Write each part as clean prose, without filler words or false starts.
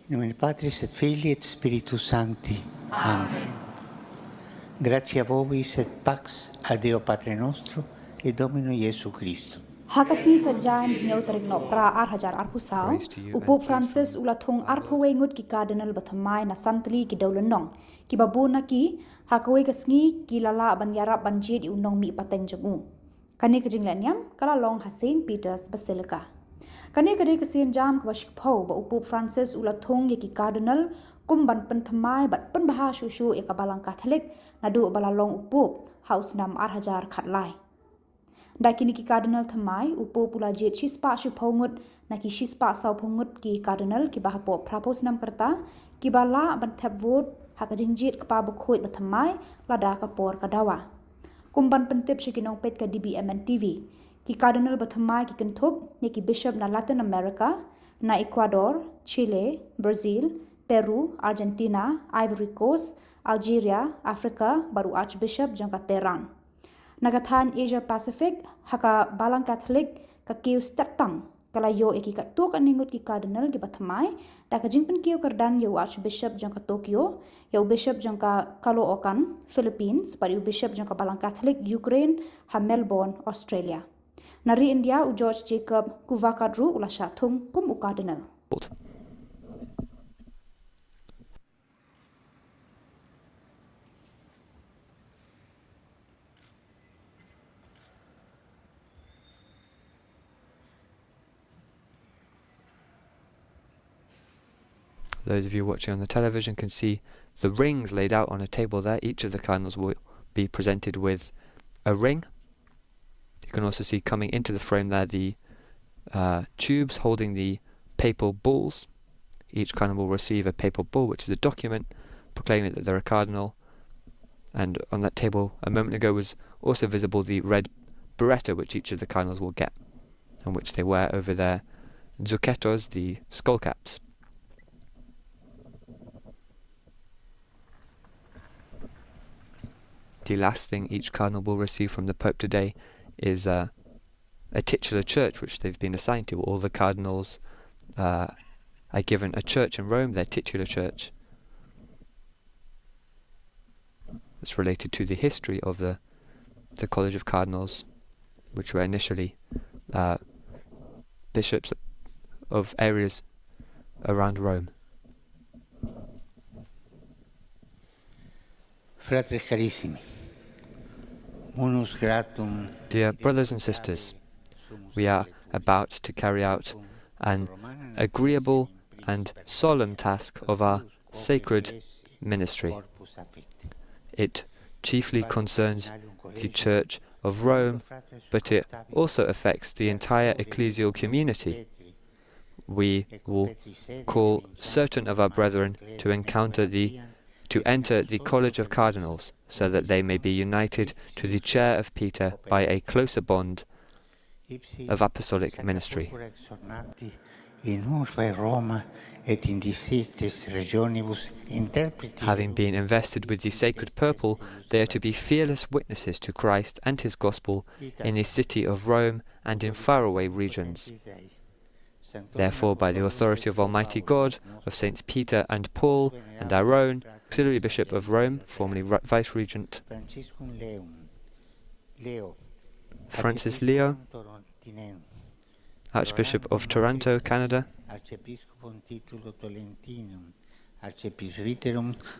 In nome Patris et Filii et Spiritus Sancti. Amen. Gratia vobis et pax a Deo Patre nostro et Domino Iesu Christo. Hakasi Saitjain tarik Nohprah arhajar arpusau, Upop Francis ulathung arpawei Ngut ki Cardinal Thymmai na santli ki dewlynnong, kiba ki hakawei ka sngi ki lala ban iarap ban jied nongmihpateng jongu. Kane ka jinglehniam kala long St. Peter's Basilica. Kane ka ka sienjam ka bashikpau ba Upop Francis ulathung ki Cardinal kumban pyntymmai bat pynbha shuh ka Balang Katholik naduh balalong Upop haus nam arhajar khatlai. Dakini ki Cardinal Thymmai upo pula jied shispa shipongut na ki shispa sau pongut ki Cardinal ki bahapo prapos nam kerta ki bala ban thep vote hakajing jied Kpa Bakhuid ba Thymmai lada ka por kadawa. Kumban pentip shikinong pet ka DBMN TV ki Cardinal ba Thymmai ki kentup ni ki bishop na Latin America na Ecuador, Chile, Brazil, Peru, Argentina, Ivory Coast, Algeria, Africa baru Archbishop jangka Terang. Nagathan Asia Pacific haka Balang Katholik ka kiu stetang kalayo eki ka tok aningut ki Cardinal ki Thymmai da ka jingpen kiu kardan yo Archbishop jangka Tokyo yo Bishop jangka Kalo-okan Philippines pari Bishop jangka Balang Katholik Ukraine ha Melbourne Australia. Nari India u George Jacob Koovakad ru ula Thung kum u Cardinal. Those of you watching on the television can see the rings laid out on a table there. Each of the cardinals will be presented with a ring. You can also see coming into the frame there the tubes holding the papal bulls. Each cardinal will receive a papal bull, which is a document proclaiming that they're a cardinal. And on that table a moment ago was also visible the red beretta which each of the cardinals will get, and which they wear over their zucchettos, the skull caps. The last thing each cardinal will receive from the Pope today is a titular church which they've been assigned to. All the cardinals are given a church in Rome, their titular church. It's related to the history of the College of Cardinals, which were initially bishops of areas around Rome. Fratres carissimi. Dear brothers and sisters, we are about to carry out an agreeable and solemn task of our sacred ministry. It chiefly concerns the Church of Rome, but it also affects the entire ecclesial community. We will call certain of our brethren to enter the College of Cardinals, so that they may be united to the chair of Peter by a closer bond of apostolic ministry. Having been invested with the sacred purple, they are to be fearless witnesses to Christ and his gospel in the city of Rome and in faraway regions. Therefore, by the authority of Almighty God, of Saints Peter and Paul, and our own Auxiliary Bishop of Rome, formerly Vice-Regent, Francis Leo, Archbishop of Toronto, Canada,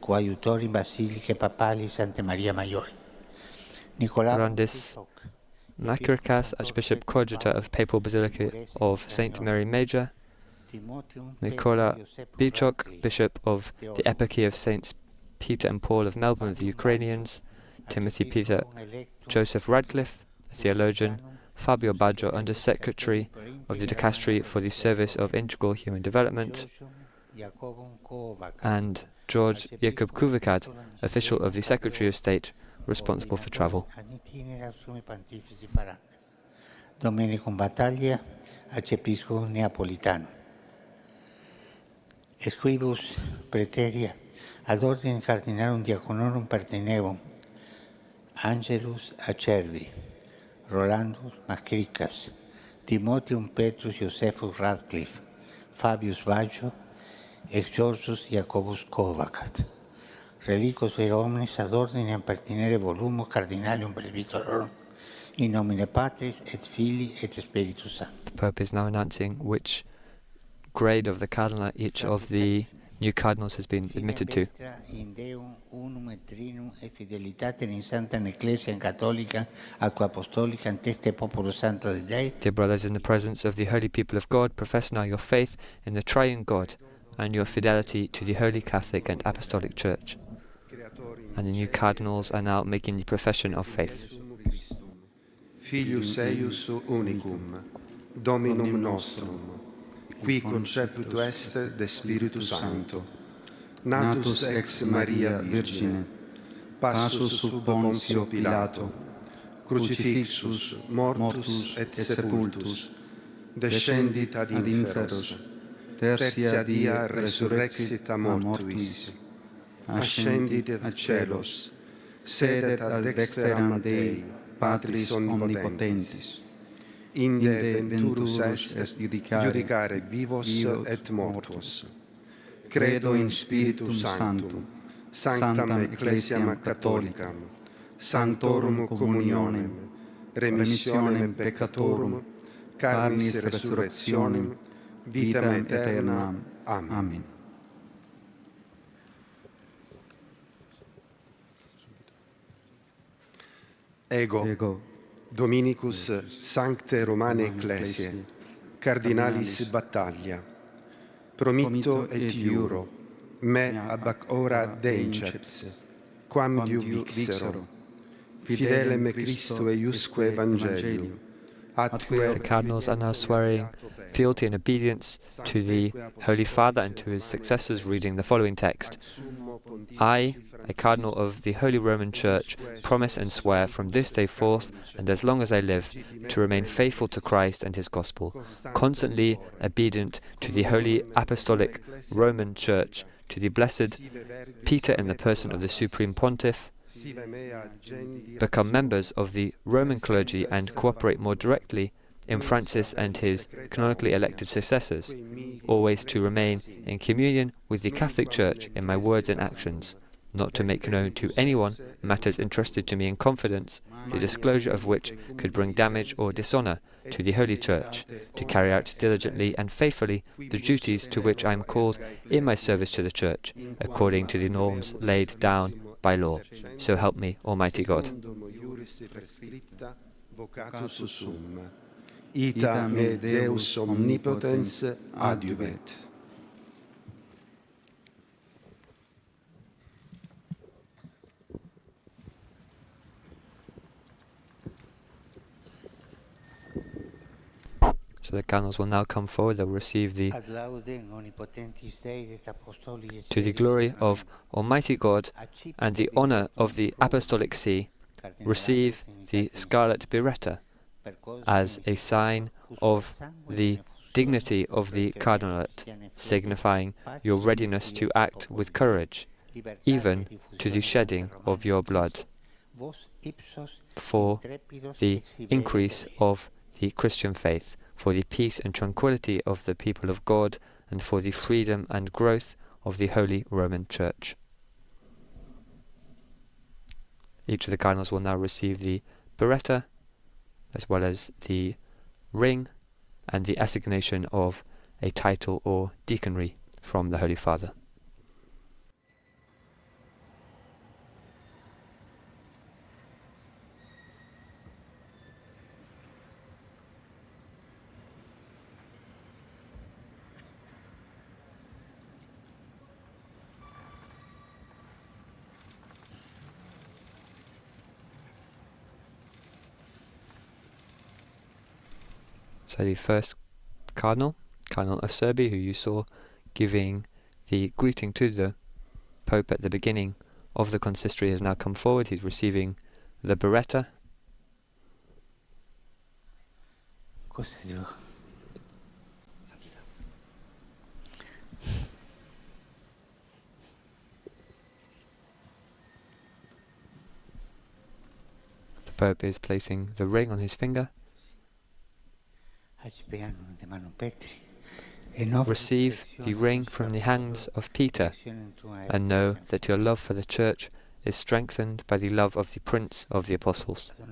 coaiutori Basilica papali Santa Maria Maiori, Randis Makirkas, Archbishop Coadjutor of Papal Basilica of St. Mary Major, Nicola Bichok, Bishop of the Eparchy of Saints Peter and Paul of Melbourne of the Ukrainians, Timothy Peter Joseph Radcliffe, a theologian, Fabio Baggio, Under Secretary of the Dicastery for the Service of Integral Human Development, and George Jacob Koovakad, official of the Secretary of State responsible for travel. Domenico Battaglia, Arciepiscopo Neapolitano. Esquibus praeteria ad ordine Cardinalum Diaconorum pertenevum Angelus Acerbi, Rolandus Macricas, Timotheum Petrus Josephus Radcliffe, Fabius Baggio Exorsus Jacob Koovakad. Relicos ver omnes ad ordinem pertinere volumo Cardinalium presbyterorum in nomine Patris et Filii et Spiritus Sancti. The Pope is now announcing which grade of the cardinal each of the new cardinals has been admitted to. In Deum unum et trinum et fidelitatem in sanctam ecclesiam catholica aqua apostolica teste populus sancto de Dei. Dear brothers, in the presence of the holy people of God, profess now your faith in the triune God and your fidelity to the Holy Catholic and Apostolic Church. And the new cardinals are now making the profession of faith. Filius eius unicum, Dominum nostrum, qui concepito est de Spiritu Sancto, natus ex Maria Virgine, passus sub Pontio Pilato, crucifixus, mortus et sepultus, descendit ad inferos, tertia dia resurrexit a mortuis, ascendit ad celos, sedet ad dexteram Dei, Patris omnipotentis, inde venturus est judicare vivos et mortuos. Credo in Spiritus Sanctum, sanctam ecclesiam catholicam, sanctorum communionem, remissionem peccatorum, carnis resurrectionem, vitam aeternam. Amen. Ego, Dominicus Sancte Romane Ecclesiae, Cardinalis Battaglia, promitto et iuro, me ab ora deinceps, quam diu vixero, fidelem Christo eiusque Evangelium, The cardinals are now swearing fealty and obedience to the Holy Father and to his successors, reading the following text. I, a cardinal of the Holy Roman Church, promise and swear from this day forth, and as long as I live, to remain faithful to Christ and his gospel, constantly obedient to the Holy Apostolic Roman Church, to the blessed Peter in the person of the Supreme Pontiff, become members of the Roman clergy and cooperate more directly in Francis and his canonically elected successors, always to remain in communion with the Catholic Church in my words and actions, not to make known to anyone matters entrusted to me in confidence, the disclosure of which could bring damage or dishonor to the Holy Church, to carry out diligently and faithfully the duties to which I am called in my service to the Church, according to the norms laid down by law. So help me, Almighty God. Ita me Deus omnipotens adiuvet. So the cardinals will now come forward. They will receive the to the glory of Almighty God and the honor of the Apostolic See, receive the scarlet biretta as a sign of the dignity of the cardinalate, signifying your readiness to act with courage, even to the shedding of your blood, for the increase of the Christian faith, for the peace and tranquility of the people of God, and for the freedom and growth of the Holy Roman Church. Each of the cardinals will now receive the biretta, as well as the ring and the assignation of a title or deaconry from the Holy Father. So the first cardinal, Cardinal Acerbi, who you saw giving the greeting to the Pope at the beginning of the consistory, has now come forward. He's receiving the biretta. The Pope is placing the ring on his finger. receive the ring from the hands of Peter, and know that your love for the Church is strengthened by the love of the Prince of the Apostles. To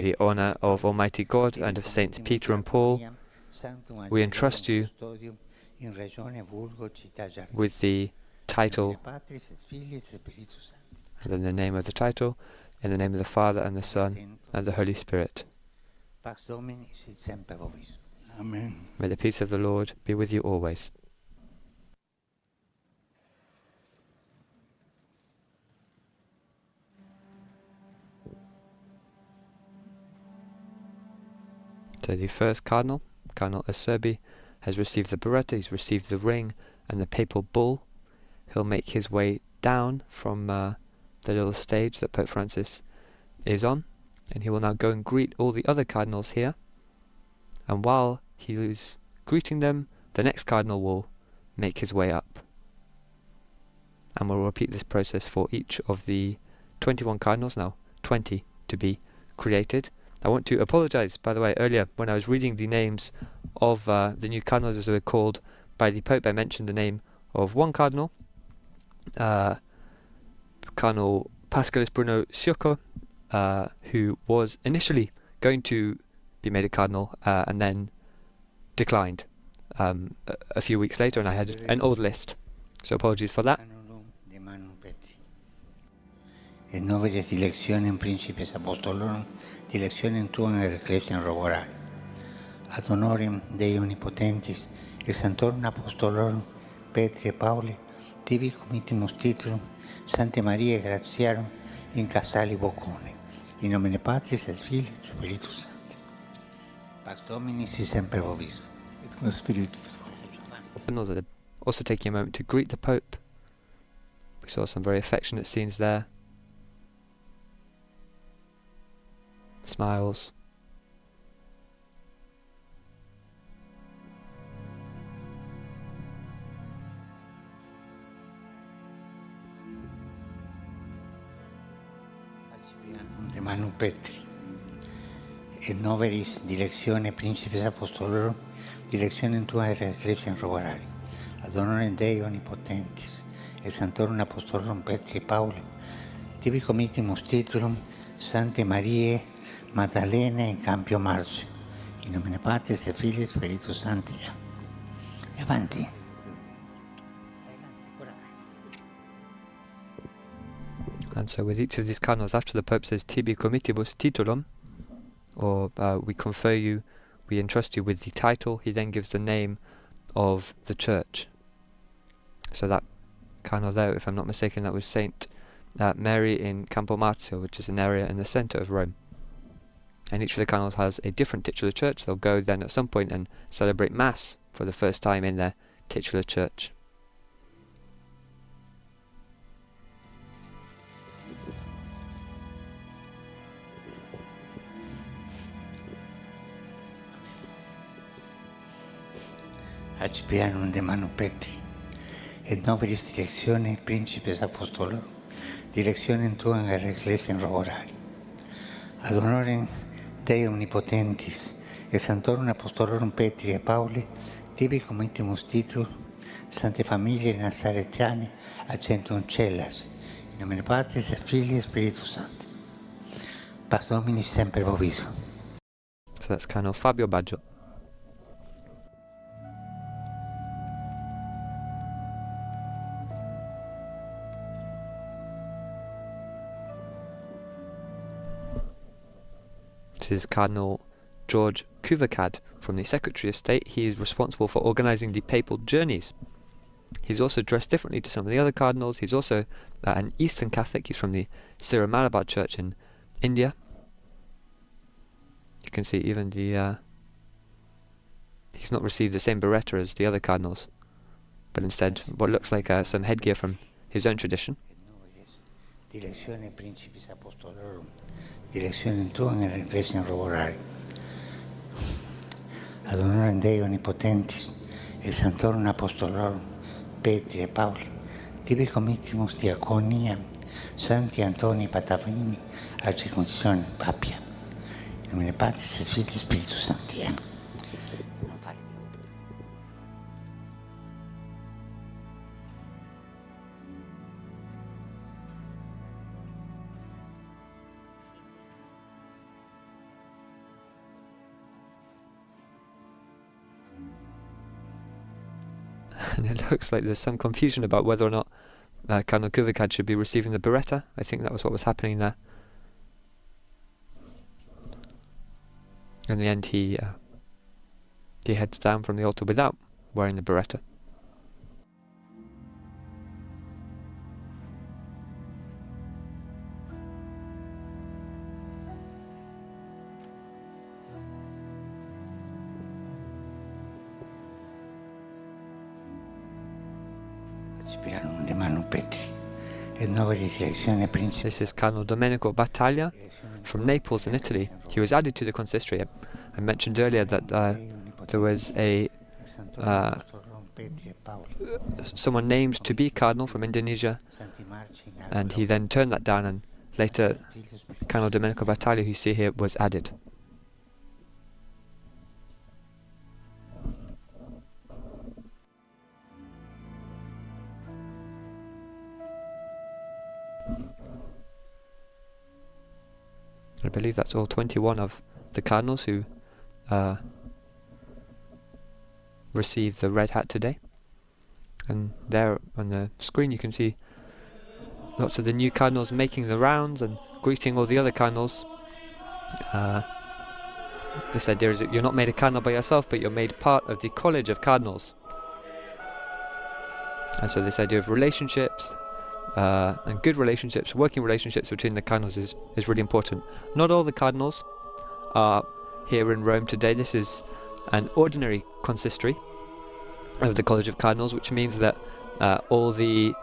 the honor of Almighty God and of Saints Peter and Paul, we entrust you with the title, and in the name of the title, in the name of the Father and the Son and the Holy Spirit. Amen. May the peace of the Lord be with you always. So the first Cardinal, Cardinal Acerbi, has received the biretta, he's received the ring and the papal bull. He'll make his way down from the little stage that Pope Francis is on, and he will now go and greet all the other cardinals here. And while he is greeting them, the next cardinal will make his way up. And we'll repeat this process for each of the 21 cardinals, now 20 to be created. I want to apologize, by the way, earlier when I was reading the names of the new cardinals as they were called by the Pope, I mentioned the name of one cardinal, Cardinal Pascalis Bruno Sciocco, who was initially going to be made a cardinal and then declined a few weeks later, and I had an old list, so apologies for that. Et novere dilectionem principes apostolorum, dilectionem tuam et ecclesiam roborare. Ad honorem Dei omnipotentis, et sanctorum apostolorum, Petri et Pauli, tibi comitimus titulum, Sancte Mariae gratiarum, in Kpa Bakhuid, in nomine Patris et Filii et Spiritus Sancti. Pax Domini si semper vobiscum. Et cum spiritus. Cardinals are also taking a moment to greet the Pope. We saw some very affectionate scenes there. Smiles. De manu Petri. Et noveris dilectione principes apostolorum, dilectionem tuam et ecclesiam roborare. Ad honorem Dei omnipotentis, et sanctorum apostolorum Petri et Pauli, tibi comitimus titulum, Sancte Mariae Maddalene in Campio Marzio, in nomine Patris et Filii et Spiritus Sancti. E avanti. And so with each of these cardinals, after the Pope says tibi commitibus titulum, or we confer you, we entrust you with the title, he then gives the name of the church. So that cardinal there, if I'm not mistaken, that was Saint Mary in Campo Marzio, which is an area in the centre of Rome. And each of the cardinals has a different titular church. They'll go then at some point and celebrate Mass for the first time in their titular church. Accipianum de manu Petri, et noveris dilectione principes apostolorum, dilectionem tuam et ecclesiam roborare. Ad honorem Dei omnipotentis, et sanctorum apostolorum Petri et Pauli, tibi comitimus titulum, Sancte Familiae Nazaretiane ad centum cellas, in nomine Patris et Filii et Spiritus Sancti. Pax Domini semper vobiscum. So that's Cardinal Fabio Baggio. This is Cardinal Jacob Koovakad from the Secretary of State. He is responsible for organising the papal journeys. He's also dressed differently to some of the other cardinals. He's also an Eastern Catholic. He's from the Syro-Malabar Church in India. You can see even the he's not received the same biretta as the other cardinals, but instead what looks like some headgear from his own tradition. Dilectionem principis apostolorum, dilectionem tuam et ecclesiam roborare. Ad honorem Dei omnipotentis, et sanctorum apostolorum Petri et Pauli, tibi comitimus diaconiam, Sancti Antoni Patavini, ad circumcisionem Papia. In nomine Patris et Filii et Spiritus Sancti. And it looks like there's some confusion about whether or not Cardinal Koovakad should be receiving the biretta. I think that was what was happening there. In the end, he heads down from the altar without wearing the biretta. This is Cardinal Domenico Battaglia from Naples in Italy. He was added to the consistory. I mentioned earlier that there was someone named to be cardinal from Indonesia, and he then turned that down, and later Cardinal Domenico Battaglia, who you see here, was added. I believe that's all 21 of the cardinals who received the red hat today. And there on the screen you can see lots of the new cardinals making the rounds and greeting all the other cardinals. This idea is that you're not made a cardinal by yourself, but you're made part of the College of Cardinals. And so this idea of relationships, and good relationships, working relationships between the cardinals is really important. Not all the cardinals are here in Rome today. This is an ordinary consistory of the College of Cardinals, which means that all the